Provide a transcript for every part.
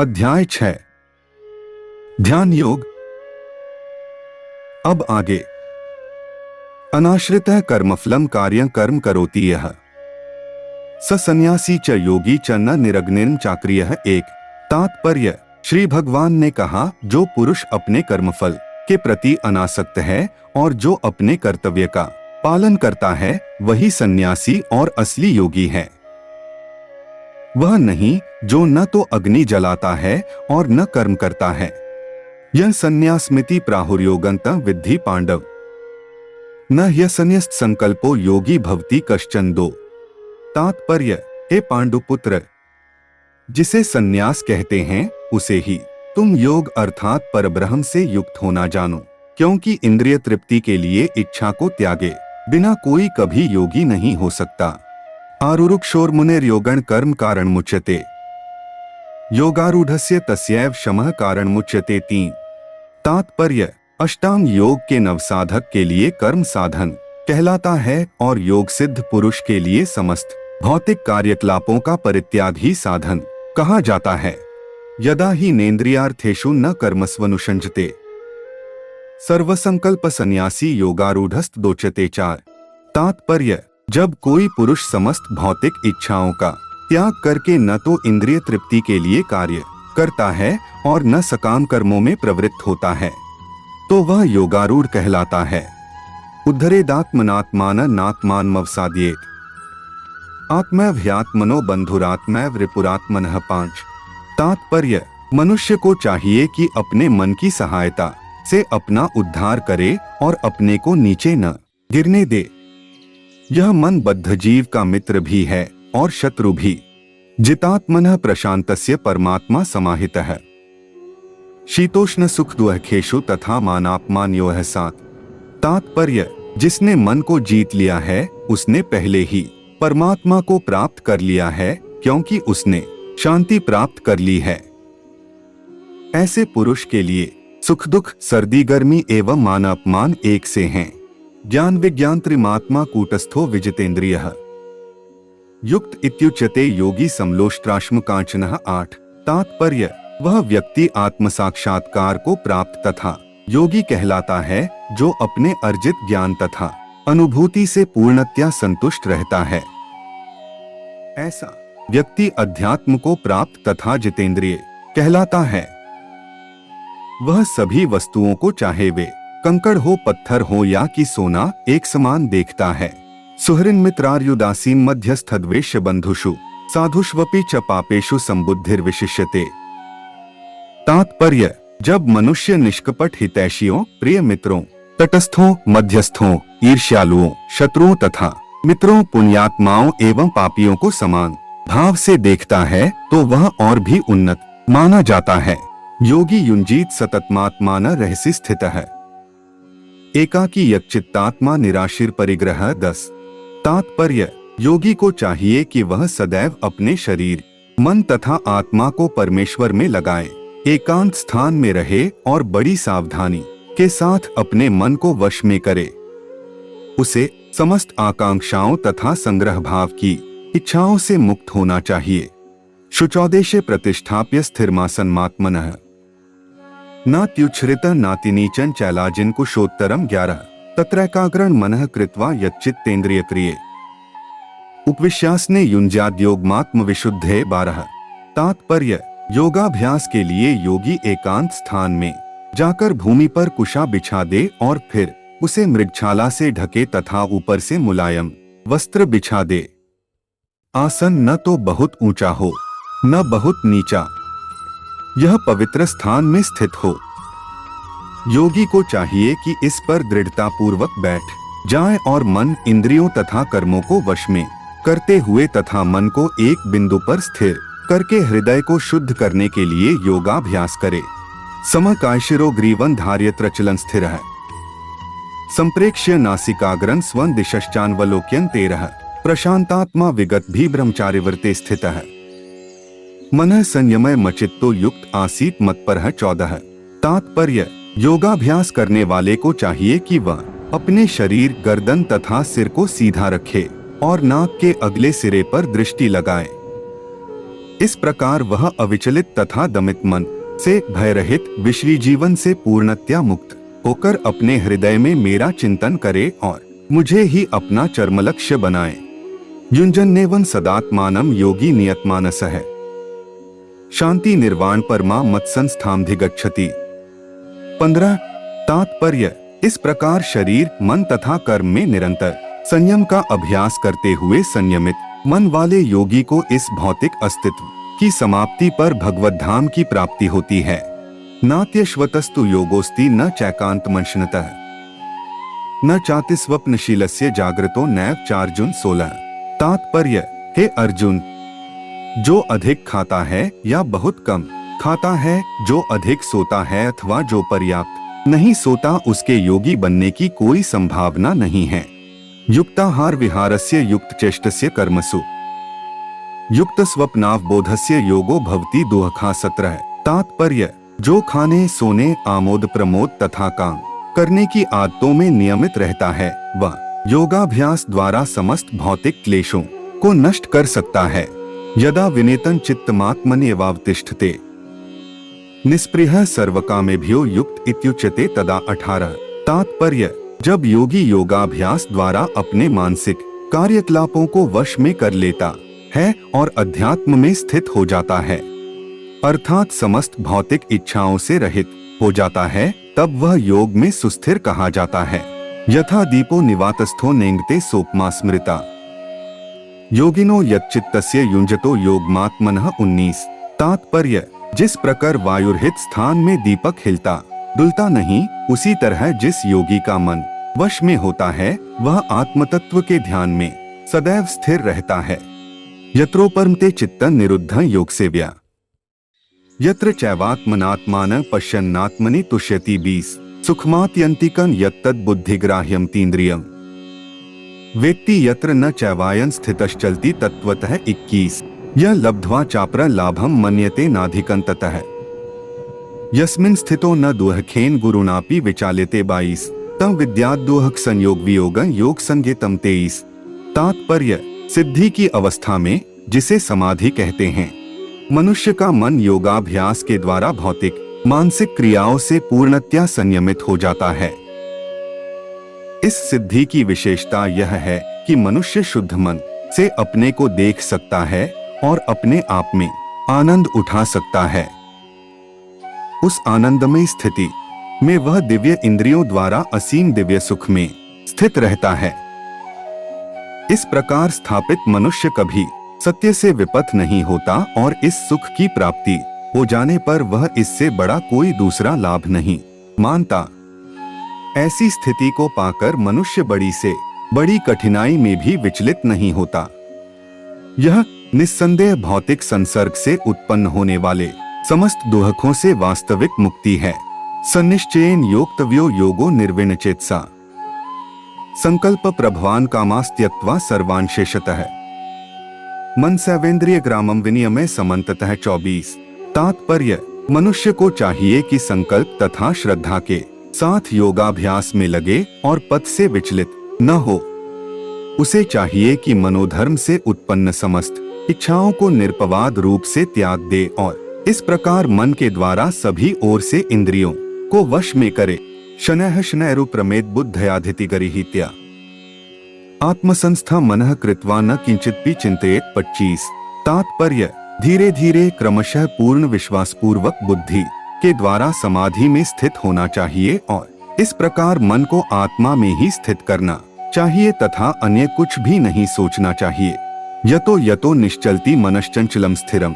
अध्याय 6 ध्यान योग। अब आगे। अनाश्रितः कर्मफलम कार्यं कर्म करोति यः स सन्यासी च योगी च न निरग्निर्न चाक्रियः। एक तात्पर्य। श्री भगवान ने कहा, जो पुरुष अपने कर्मफल के प्रति अनासक्त है और जो अपने कर्तव्य का पालन करता है, वही सन्यासी और असली योगी है। वह नहीं जो न तो अग्नि जलाता है और न कर्म करता है। यह संन्यासमिति प्राहुर्योगन्तं विद्धि पांडव। न ह्यसन्यस्त संकल्पो योगी भवति कश्चन। दो तात्पर्य। हे पांडुपुत्र, जिसे संन्यास कहते हैं उसे ही तुम योग अर्थात परब्रह्म से युक्त होना जानो, क्योंकि इंद्रिय तृप्ति के लिए इच्छा को त्यागे बिना कोई कभी योगी नहीं हो सकता। आरुरुक्षोर्मुनेर्योगण कर्म कारण मुच्यते योगारूढ़स्य तस्यैव शमः कारण मुच्यते। तीन तात्पर्य। अष्टांग योग के नवसाधक के लिए कर्म साधन कहलाता है और योग सिद्ध पुरुष के लिए समस्त भौतिक कार्यकलापों का परित्याग ही साधन कहा जाता है। यदा ही नेन्द्रियार्थेषु न कर्मस्वनुषंजते सर्वसंकल्प सन्यासी योगारूढ़स्त दोच्यते। चार तात्पर्य। जब कोई पुरुष समस्त भौतिक इच्छाओं का त्याग करके न तो इंद्रिय तृप्ति के लिए कार्य करता है और न सकाम कर्मों में प्रवृत्त होता है, तो वह योगारूढ़ कहलाता है। उद्धरेदात्मनात्मान नात्मानमवसाद्येत आत्मैव ह्यात्मनो बंधुरात्मैव रिपुरात्मनः। पांच तात्पर्य। मनुष्य को चाहिए कि अपने मन की सहायता से अपना उद्धार करे और अपने को नीचे न गिरने दे। यह मन बद्ध जीव का मित्र भी है और शत्रु भी। जितात्मनः प्रशांतस्य परमात्मा समाहितः। शीतोष्ण सुख दुःखेषु तथा मानापमानयोः। सात तात्पर्य। जिसने मन को जीत लिया है उसने पहले ही परमात्मा को प्राप्त कर लिया है, क्योंकि उसने शांति प्राप्त कर ली है। ऐसे पुरुष के लिए सुख दुख सर्दी गर्मी एवं मान अपमान एक से हैं। ज्ञान विज्ञान त्रिमात्मा कूटस्थो विजितेन्द्रियः युक्त इत्युच्यते योगी समलोष्ट्राश्म कांचनः। आठ तात्पर्य। वह व्यक्ति आत्म साक्षात्कार को प्राप्त तथा योगी कहलाता है जो अपने अर्जित ज्ञान तथा अनुभूति से पूर्णतया संतुष्ट रहता है। ऐसा व्यक्ति अध्यात्म को प्राप्त तथा जितेंद्रिय कहलाता है। वह सभी वस्तुओं को, चाहे वे कंकड़ हो, पत्थर हो या कि सोना, एक समान देखता है। सुहृन् मित्रार्युदासीन मध्यस्थद्वेष्य बंधुषु साधुष्वपि च पापेषु संबुद्धिर्विशिष्यते। तात्पर्य। जब मनुष्य निष्कपट हितैषियों, प्रिय मित्रों, तटस्थों, मध्यस्थों, ईर्ष्यालुओं, शत्रुओं तथा मित्रों, पुण्यात्माओं एवं पापियों को समान भाव से देखता है तो वह और भी उन्नत माना जाता है। योगी युंजीत सततमात्मान रहसि स्थितः एकाकी यच्चित्तात्मा निराशीर परिग्रह। 10 तात्पर्य। योगी को चाहिए कि वह सदैव अपने शरीर, मन तथा आत्मा को परमेश्वर में लगाए, एकांत स्थान में रहे और बड़ी सावधानी के साथ अपने मन को वश में करे। उसे समस्त आकांक्षाओं तथा संग्रह भाव की इच्छाओं से मुक्त होना चाहिए। शुचौदेशे प्रतिष्ठाप्य स्थिरमासन्मात्मनः नात्युच्छ्रित नातिनीचन चैलाजिन कुशोत्तरम। 11 तत्रैकाग्रण मनः कृत्वा यच्चित्तेन्द्रिय क्रिये उपविश्यासने युञ्ज्याद्योगमात्म विशुद्धे। 12 तात्पर्य। योगाभ्यास के लिए योगी एकांत स्थान में जाकर भूमि पर कुशा बिछा दे और फिर उसे मृगछाला से ढके तथा ऊपर से मुलायम वस्त्र बिछा दे। आसन न तो बहुत ऊंचा हो न बहुत नीचा, यह पवित्र स्थान में स्थित हो। योगी को चाहिए कि इस पर दृढ़ता पूर्वक बैठ जाए और मन, इंद्रियों तथा कर्मों को वश में करते हुए तथा मन को एक बिंदु पर स्थिर करके हृदय को शुद्ध करने के लिए योगाभ्यास करे। समकायशिरो ग्रीवं धार्यत्र चलन स्थिर है संप्रेक्ष्य नासिकाग्रं स्वं दिशश्चान्वलोक्यन्। 13 प्रशांतात्मा विगत भी ब्रह्मचारिव्रते स्थितः मनः संयमय मचित्तो युक्त आसीत मत्परः। 14 तात्पर्य। योगाभ्यास करने वाले को चाहिए कि वह अपने शरीर, गर्दन तथा सिर को सीधा रखे और नाक के अगले सिरे पर दृष्टि लगाए। इस प्रकार वह अविचलित तथा दमित मन से भयरहित विश्री जीवन से पूर्णतया मुक्त होकर अपने हृदय में मेरा चिंतन करे और मुझे ही अपना चरमलक्ष्य बनाए। युञ्जन्नेवं सदात्मानं योगी नियतमानसः शांति निर्वाण परमा मत्संस्थामधिगच्छति। 15 तात्पर्य, इस प्रकार शरीर, मन तथा कर्म में निरंतर संयम का अभ्यास करते हुए संयमित मन वाले योगी को इस भौतिक अस्तित्व की समाप्ति पर भगवत धाम की प्राप्ति होती है। नात्यश्वतस्तु योगोस्ति न चैकान्तमंशनतः न चाति स्वप्नशीलस्य जागृतो नैव चार्जुन 16। तात्पर्य, हे अर्जुन, जो अधिक खाता है या बहुत कम खाता है, जो अधिक सोता है अथवा जो पर्याप्त नहीं सोता, उसके योगी बनने की कोई संभावना नहीं है। युक्ताहार विहारस्य युक्त चेष्टस्य कर्मसु युक्त स्वप्नावबोधस्य योगो भवति। 2:17। तात्पर्य, जो खाने, सोने, आमोद प्रमोद तथा काम करने की आदतों में नियमित रहता है, वह योगाभ्यास द्वारा समस्त भौतिक क्लेशों को नष्ट कर सकता है। यदा विनेतन चित्तमात्मन्येवावतिष्ठते निस्पृहः सर्वकामेभ्यो युक्त इत्युच्यते तदा। 18। तात्पर्य, जब योगी योगाभ्यास द्वारा अपने मानसिक कार्यकलापों को वश में कर लेता है और अध्यात्म में स्थित हो जाता है, अर्थात समस्त भौतिक इच्छाओं से रहित हो जाता है, तब वह योग में सुस्थिर कहा जाता है। यथा दीपो निवातस्थो नेंगते सोपमा स्मृता योगिनो यच्चित्तस्य युञ्जतो योगमात्मनः। 19। तात्पर्य, जिस प्रकार वायुरहित स्थान में दीपक हिलता डुलता नहीं, उसी तरह जिस योगी का मन वश में होता है, वह आत्मतत्व के ध्यान में सदैव स्थिर रहता है। यत्रोपरमते चित्तं निरुद्धं योगसेव्या यत्र चैवात्मनात्मानं पश्यन्नात्मनि तुष्यति। 20। सुखमात्यन्तिकं यत्तद् बुद्धिग्राह्यं तीन्द्रियं वेत्ति यत्र न चैवायं स्थितश्चलति तत्त्वतः। 21। यह लब्ध्वा चापर लाभं मन्यते नाधिकं ततः यस्मिन् स्थितो न दुःखेन गुरुणापि विचाल्यते। 22। तम विद्याद्दोहक संयोग वियोगं योग संज्ञितम। 23। तात्पर्य, सिद्धि की अवस्था में, जिसे समाधि कहते हैं, मनुष्य का मन योगाभ्यास के द्वारा भौतिक मानसिक क्रियाओं से पूर्णतया संयमित हो जाता है। इस सिद्धि की विशेषता यह है कि मनुष्य शुद्ध मन से अपने को देख सकता है और अपने आप में आनंद उठा सकता है। उस आनंदमय स्थिति में वह दिव्य इंद्रियों द्वारा असीम दिव्य सुख में स्थित रहता है। इस प्रकार स्थापित मनुष्य कभी सत्य से विपथ नहीं होता और इस सुख की प्राप्ति हो जाने पर वह इससे बड़ा कोई दूसरा लाभ नहीं मानता। ऐसी स्थिति को पाकर मनुष्य बड़ी से बड़ी कठिनाई में भी विचलित नहीं होता। यह निस्संदेह भौतिक संसर्ग से उत्पन्न होने वाले समस्त दुःखों से वास्तविक मुक्ति है। सन्निश्चयेन योक्तव्यो योगो निर्विण्णचेतसा संकल्प प्रभवान कामास्त्यक्त्वा सर्वान् शेषतः मनसैवेन्द्रिय ग्रामं विनियमे समन्ततः। 24। तात्पर्य, मनुष्य को चाहिए कि संकल्प तथा श्रद्धा के साथ योगाभ्यास में लगे और पथ से विचलित न हो। उसे चाहिए कि मनोधर्म से उत्पन्न समस्त इच्छाओं को निरपवाद रूप से त्याग दे और इस प्रकार मन के द्वारा सभी ओर से इंद्रियों को वश में करे। शनैः शनैरु प्रमेद बुद्धयाधिति गरिहित्या आत्मसंस्था मनः कृत्वा न किंचिदपि चिंतयेत्। 25। तात्पर्य, धीरे धीरे क्रमशः पूर्ण विश्वास पूर्वक बुद्धि के द्वारा समाधि में स्थित होना चाहिए और इस प्रकार मन को आत्मा में ही स्थित करना चाहिए तथा अन्य कुछ भी नहीं सोचना चाहिए। यतो यतो निश्चलति मनश्चंचलम स्थिरम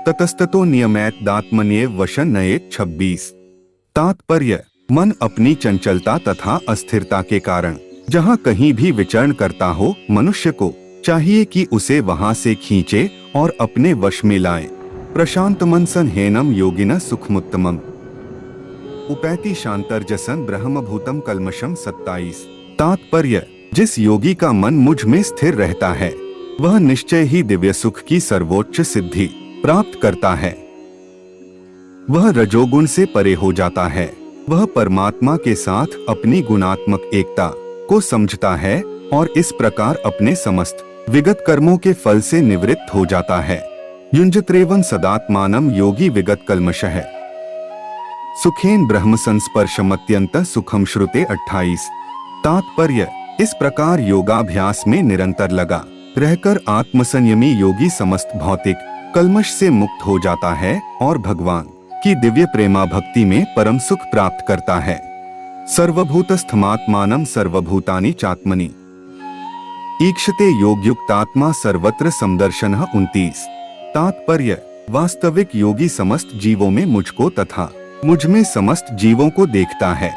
ततस्ततो नियमैत दात्मन्येव वशन नयेत। 26। तात्पर्य, मन अपनी चंचलता तथा अस्थिरता के कारण जहाँ कहीं भी विचरण करता हो, मनुष्य को चाहिए कि उसे वहां से खींचे और अपने वश में लाए। प्रशांत मनसन हेनम योगिना सुखमुत्तमम उपैति शांतर्जसन ब्रह्मभूतम कल्मषम। 27। तात्पर्य, जिस योगी का मन मुझ में स्थिर रहता है, वह निश्चय ही दिव्य सुख की सर्वोच्च सिद्धि प्राप्त करता है। वह रजोगुण से परे हो जाता है। वह परमात्मा के साथ अपनी गुणात्मक एकता को समझता है और इस प्रकार अपने समस्त विगत कर्मों के फल से निवृत्त हो जाता है। युञ्जत्रेवं सदात्मानं योगी विगत कल्मषः सुखेन ब्रह्म संस्पर्शमत्यंत सुखम श्रुते 28। तात्पर्य, इस प्रकार योगाभ्यास में निरंतर लगा रहकर आत्मसंयमी योगी समस्त भौतिक कल्मश से मुक्त हो जाता है और भगवान की दिव्य प्रेमा भक्ति में परम सुख प्राप्त करता है। सर्वभूतस्थमात्मानं सर्वभूतानि चात्मनि ईक्षते योगयुक्तात्मा सर्वत्र समदर्शनः 29। तात्पर्य, वास्तविक योगी समस्त जीवों में मुझको तथा मुझ में समस्त जीवों को देखता है।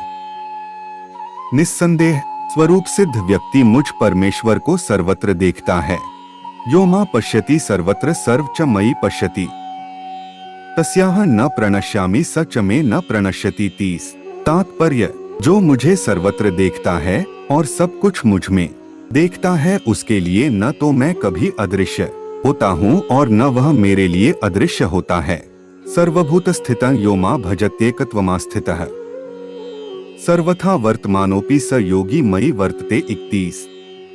निस्संदेह स्वरूप सिद्ध व्यक्ति मुझ परमेश्वर को सर्वत्र देखता है। यो मां पश्यति सर्वत्र सर्व च मयि पश्यति तस्याह न प्रणश्यामि स च मे न प्रणश्यति 30। तात्पर्य, जो मुझे सर्वत्र देखता है और सब कुछ मुझ में देखता है उसके लिए न तो मैं कभी अदृश्य होता हूँ और न वह मेरे लिए अदृश्य होता है। सर्वभूत स्थितं यो मां भजत्येकत्वमास्थितः सर्वथा वर्तमानोपि स योगी मयि वर्तते 31।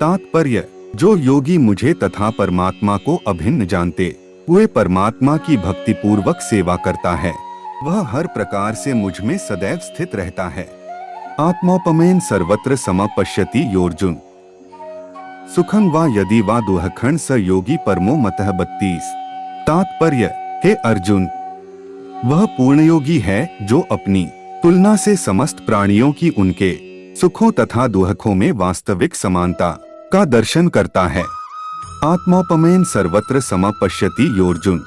तात्पर्य, जो योगी मुझे तथा परमात्मा को अभिन्न जानते हुए परमात्मा की भक्ति पूर्वक सेवा करता है वह हर प्रकार से मुझ में सदैव स्थित रहता है। आत्मोपमेन सर्वत्र समपश्यति योर्जुन सुखं वा यदि वा दुःखं स योगी परमो मतः 32। तात्पर्य, हे अर्जुन, वह पूर्ण योगी है जो अपनी तुलना से समस्त प्राणियों की उनके सुखों तथा दुखों में वास्तविक समानता का दर्शन करता है। आत्मोपमेन सर्वत्र समपश्यति योर्जुन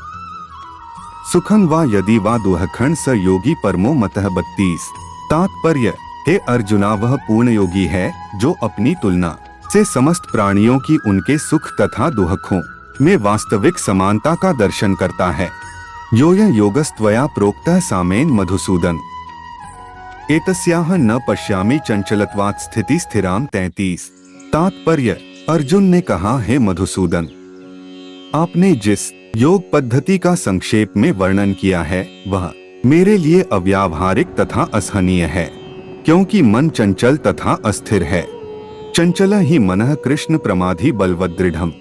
सुखं वा यदि वा दुःखं स योगी परमो मतः 32। तात्पर्य, हे अर्जुना, वह पूर्ण योगी है जो अपनी तुलना से समस्त प्राणियों की उनके सुख तथा दुखों में वास्तविक समानता का दर्शन करता है। योऽयं योगस्त्वया प्रोक्तः सामेन मधुसूदन एतस्याह न पश्यामि चंचलत्वात् स्थिति स्थिरां 33। तात्पर्य, अर्जुन ने कहा, हे मधुसूदन, आपने जिस योग पद्धति का संक्षेप में वर्णन किया है वह मेरे लिए अव्यावहारिक तथा असहनीय है, क्योंकि मन चंचल तथा अस्थिर है। चंचल ही मनः कृष्ण प्रमाधि बलवदृढ़म्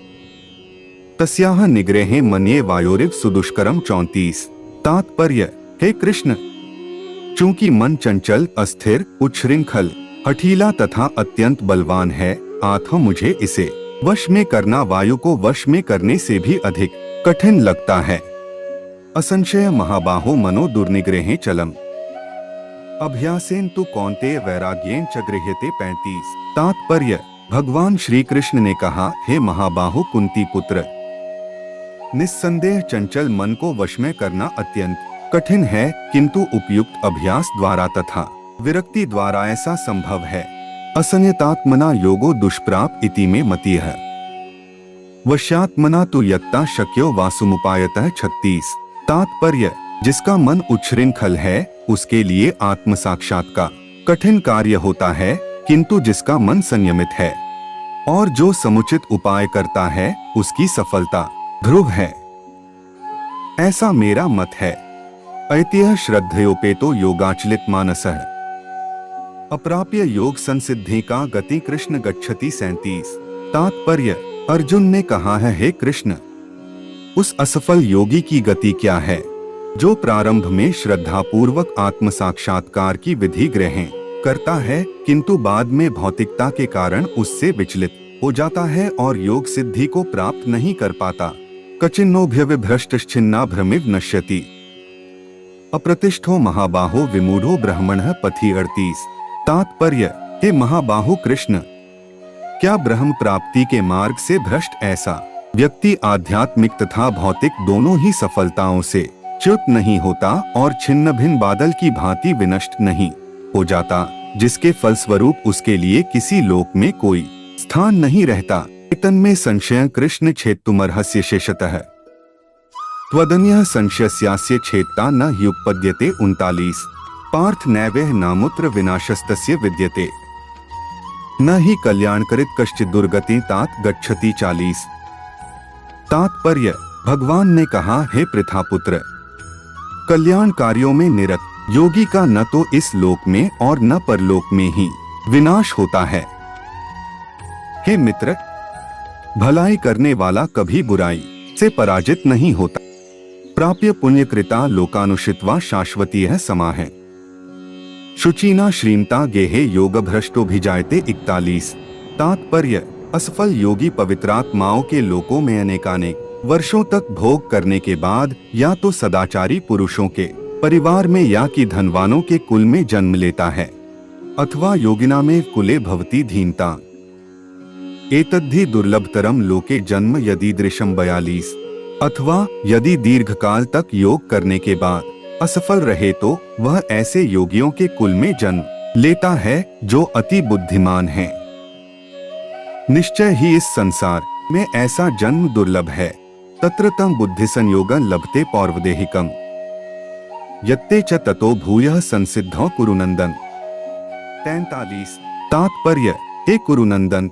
तस्याह निग्रहे मन्ये वायोरिव सुदुष्करम 34। तात्पर्य, हे कृष्ण, चूंकि मन चंचल, अस्थिर, उच्छृंखल, हठीला तथा अत्यंत बलवान है, अतः मुझे इसे वश में करना वायु को वश में करने से भी अधिक कठिन लगता है। असंशय महाबाहो मनो दुर्निग्रहे चलम अभ्यासेन तु कौन्तेय वैराग्येन च गृह्यते 35। तात्पर्य, भगवान श्री कृष्ण ने कहा, हे महाबाहो कुंती पुत्र, निस्संदेह चंचल मन को वश में करना अत्यंत कठिन है, किंतु उपयुक्त अभ्यास द्वारा तथा विरक्ति द्वारा ऐसा संभव है। असंयतात्मना योगो दुष्प्राप इति में मतिः वश्यात्मना तु यत्ता शक्यो वासुमुपायतः 36। तात्पर्य, जिसका मन उच्छृंखल है उसके लिए आत्म साक्षात्कार कठिन कार्य होता है, किंतु जिसका मन संयमित है और जो समुचित उपाय करता है उसकी सफलता ध्रुव है। ऐसा मेरा मत है। ऐतिह्य श्रद्धयोपेतो योगाचलित मानसः अप्राप्य योग संसिद्धि का गति कृष्ण गच्छति 37। तात्पर्य, अर्जुन ने कहा है, हे कृष्ण, उस असफल योगी की गति क्या है जो प्रारंभ में श्रद्धा पूर्वक आत्म साक्षात्कार की विधि ग्रहण करता है, किंतु बाद में भौतिकता के कारण उससे विचलित हो जाता है और योग सिद्धि को प्राप्त नहीं कर पाता। कचिन्नोभ्यविभ्रष्टश्चिन्ना भ्रमिव नश्यति अप्रतिष्ठो महाबाहो विमूढ़ो ब्रह्मणः पथि 38। तात्पर्य, हे महाबाहु कृष्ण, क्या ब्रह्म प्राप्ति के मार्ग से भ्रष्ट ऐसा व्यक्ति आध्यात्मिक तथा भौतिक दोनों ही सफलताओं से च्युत नहीं होता और छिन्न भिन्न बादल की भांति विनष्ट नहीं हो जाता, जिसके फलस्वरूप उसके लिए किसी लोक में कोई स्थान नहीं रहता। तन्मे संशय कृष्ण छेत्तुमर्हस्य शेषतः त्वदन्यः संशयस्यास्य छेत्ता न ह्युपपद्यते 39। पार्थ नैवेह नामुत्र विनाशस्तस्य विद्यते न ही कल्याणकरित कश्चित् दुर्गति तात गच्छति 40। तात्पर्य, भगवान ने कहा, हे पृथापुत्र, कल्याण कार्यों में निरत योगी का न तो इस लोक में और न परलोक में ही विनाश होता है। हे मित्र, भलाई करने वाला कभी बुराई से पराजित नहीं होता। प्राप्य पुण्यकृता लोकानुषित्वा शाश्वतीयः समाः। शुचिना श्रीमता गेहे योग भ्रष्टोभिजायते 41। तात्पर्य, असफल योगी पवित्रात्माओं के लोकों में अनेकानेक वर्षों तक भोग करने के बाद या तो सदाचारी पुरुषों के परिवार में या कि धनवानों के कुल में जन्म लेता है, अथवा योगिना में कुले भवती धीनता। एतद्धि दुर्लभतरम लोके जन्म यदीदृशम 42। अथवा यदि दीर्घकाल तक योग करने के बाद असफल रहे तो वह ऐसे योगियों के कुल में जन्म लेता है जो अति बुद्धिमान हैं। निश्चय ही इस संसार में ऐसा जन्म दुर्लभ है। तत्र तं बुद्धि संयोगं लभते पौर्वदेहिकम् यत्ते च ततो भूयः संसिद्धौ कुरुनंदन। 43। तात्पर्य, हे कुरुनंदन,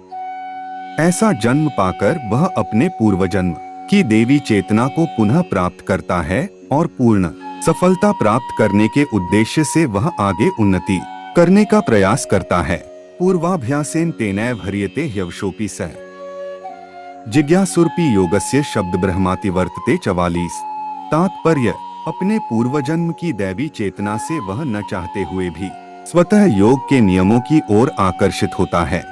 ऐसा जन्म पाकर वह अपने पूर्वजन्म की देवी चेतना को पुनः प्राप्त करता है और पूर्ण सफलता प्राप्त करने के उद्देश्य से वह आगे उन्नति करने का प्रयास करता है। पूर्वाभ्यासेन तेनैव ह्रियते ह्यवशोऽपि सः। जिज्ञासुरपि योगस्य शब्द ब्रह्माति वर्तते 44। तात्पर्य, अपने पूर्वजन्म की दैवी चेतना से वह न चाहते हुए भी स्वतः योग के नियमों की ओर आकर्षित होता है।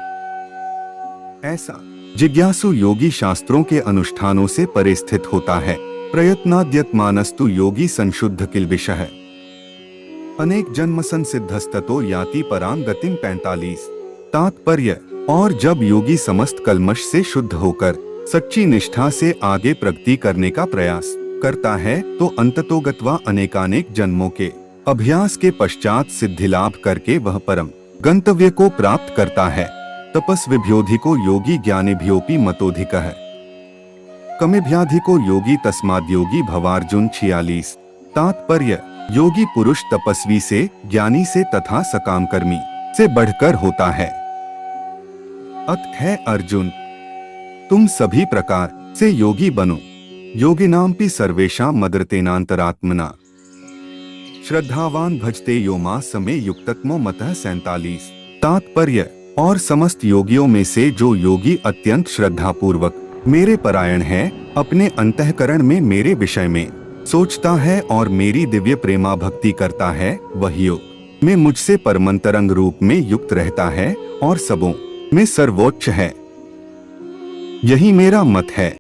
ऐसा जिज्ञासु योगी शास्त्रों के अनुष्ठानों से परे स्थित होता है। प्रयत्नाद्यतमानस्तु योगी संशुद्ध किल्बिषः अनेक जन्म संसिद्धस्ततो याति परां गतिं। 45। तात्पर्य, और जब योगी समस्त कल्मश से शुद्ध होकर सच्ची निष्ठा से आगे प्रगति करने का प्रयास करता है तो अंततोगत्वा अनेकानेक जन्मों के अभ्यास के पश्चात सिद्धि लाभ करके वह परम गंतव्य को प्राप्त करता है। तपस्विभ्योऽधिको योगी ज्ञानिभ्योऽपि मतोऽधिकः कमेभ्याधिको योगी तस्माद्योगी भवार्जुन। 46। तात्पर्य, योगी पुरुष तपस्वी से, ज्ञानी से तथा सकाम कर्मी से बढ़कर होता है। अत है अर्जुन, तुम सभी प्रकार से योगी बनो। योगिनामपि सर्वेषां मदरतेनांतरात्मना श्रद्धावान भजते यो मां समे युक्ततमो मतः। 47। तात्पर्य, और समस्त योगियों में से जो योगी अत्यंत श्रद्धा पूर्वक मेरे परायण है, अपने अंतःकरण में मेरे विषय में सोचता है और मेरी दिव्य प्रेमा भक्ति करता है, वह योग में मुझसे परमंतरंग रूप में युक्त रहता है और सबों में सर्वोच्च है। यही मेरा मत है।